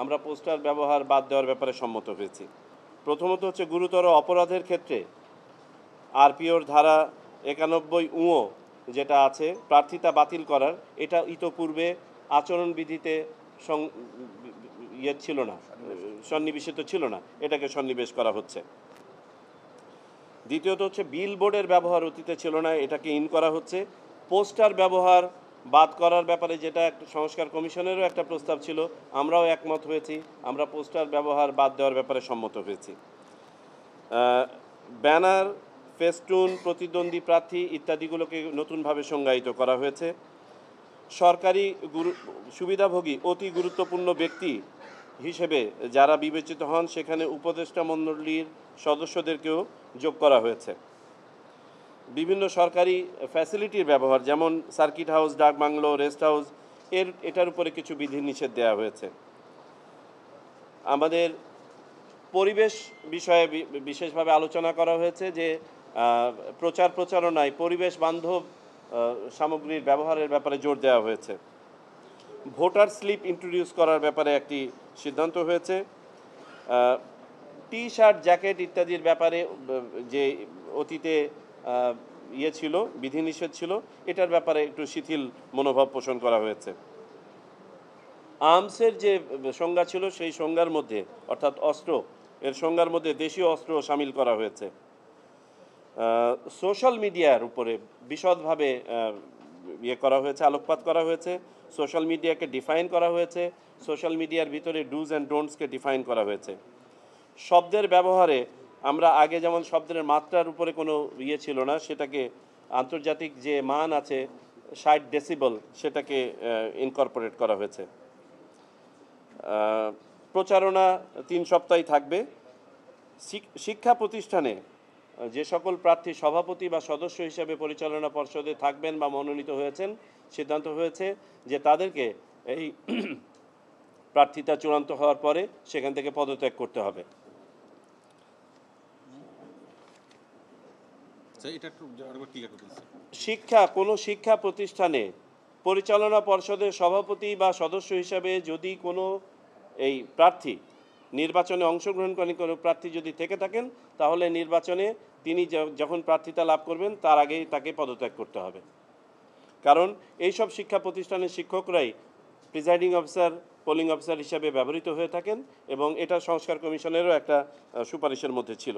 আমরা পোস্টার ব্যবহার বাদ দেওয়ার ব্যাপারে সম্মত হয়েছি। প্রথমত হচ্ছে গুরুতর অপরাধের ক্ষেত্রে আরপিওর ধারা ৯১ যেটা আছে প্রার্থিতা বাতিল করার, এটা ইতোপূর্বে আচরণবিধিতে ছিল না, সন্নিবেশিত ছিল না, এটাকে সন্নিবেশ করা হচ্ছে। দ্বিতীয়ত হচ্ছে বিল বোর্ডের ব্যবহার অতীতে ছিল না, এটাকে ইন করা হচ্ছে। পোস্টার ব্যবহার বাদ করার ব্যাপারে যেটা একটা সংস্কার কমিশনেরও একটা প্রস্তাব ছিল, আমরাও একমত হয়েছি, আমরা পোস্টার ব্যবহার বাদ দেওয়ার ব্যাপারে সম্মত হয়েছি। ব্যানার, ফেস্টুন, প্রতিদ্বন্দ্বী প্রার্থী ইত্যাদিগুলোকে নতুনভাবে সংজ্ঞায়িত করা হয়েছে। সরকারি সুবিধাভোগী অতি গুরুত্বপূর্ণ ব্যক্তি হিসেবে যারা বিবেচিত হন সেখানে উপদেষ্টা মণ্ডলীর সদস্যদেরকেও যোগ করা হয়েছে। বিভিন্ন সরকারি ফ্যাসিলিটির ব্যবহার যেমন সার্কিট হাউস, ডাক বাংলো, রেস্ট হাউস এটার উপরে কিছু বিধিনিষেধ দেওয়া হয়েছে। আমাদের পরিবেশ বিষয়ে বিশেষভাবে আলোচনা করা হয়েছে যে প্রচারণায় পরিবেশ বান্ধব সামগ্রীর ব্যবহারের ব্যাপারে জোর দেওয়া হয়েছে। ভোটার স্লিপ ইন্ট্রোডিউস করার ব্যাপারে একটি সিদ্ধান্ত হয়েছে। টি শার্ট, জ্যাকেট ইত্যাদির ব্যাপারে যে অতীতে ছিল, বিধিনিষেধ ছিল, এটার ব্যাপারে একটু শিথিল মনোভাব পোষণ করা হয়েছে। আর্মসের যে সংজ্ঞা ছিল সেই সংজ্ঞার মধ্যে, অর্থাৎ অস্ত্র এর সংজ্ঞার মধ্যে দেশীয় অস্ত্র শামিল করা হয়েছে। সোশ্যাল মিডিয়ার উপরে বিশদভাবে করা হয়েছে, আলোকপাত করা হয়েছে। সোশ্যাল মিডিয়াকে ডিফাইন করা হয়েছে, সোশ্যাল মিডিয়ার ভিতরে ডুজ অ্যান্ড ডোন্টসকে ডিফাইন করা হয়েছে। শব্দের ব্যবহারে আমরা আগে যেমন শব্দের মাত্রার উপরে কোনো ছিল না, সেটাকে আন্তর্জাতিক যে মান আছে ৬০ ডেসিবল সেটাকে ইনকর্পোরেট করা হয়েছে। প্রচারণা ৩ সপ্তাহই থাকবে। শিক্ষা প্রতিষ্ঠানে যে সকল প্রার্থী সভাপতি বা সদস্য হিসেবে পরিচালনা পর্ষদে থাকবেন বা মনোনীত হয়েছেন, সিদ্ধান্ত হয়েছে যে তাদেরকে এই প্রার্থিতা চূড়ান্ত হওয়ার পরে সেখান থেকে পদত্যাগ করতে হবে। কোনো শিক্ষা প্রতিষ্ঠানে পরিচালনা পর্ষদের সভাপতি বা সদস্য হিসাবে যদি কোনো এই প্রার্থী নির্বাচনে অংশগ্রহণকারী কোনো প্রার্থী যদি থেকে থাকেন, তাহলে নির্বাচনে তিনি যখন প্রার্থিতা লাভ করবেন তার আগেই তাকে পদত্যাগ করতে হবে। কারণ এইসব শিক্ষা প্রতিষ্ঠানের শিক্ষকরাই প্রিজাইডিং অফিসার, পোলিং অফিসার হিসাবে ব্যবহৃত হয়ে থাকেন এবং এটা সংস্কার কমিশনেরও একটা সুপারিশের মধ্যে ছিল।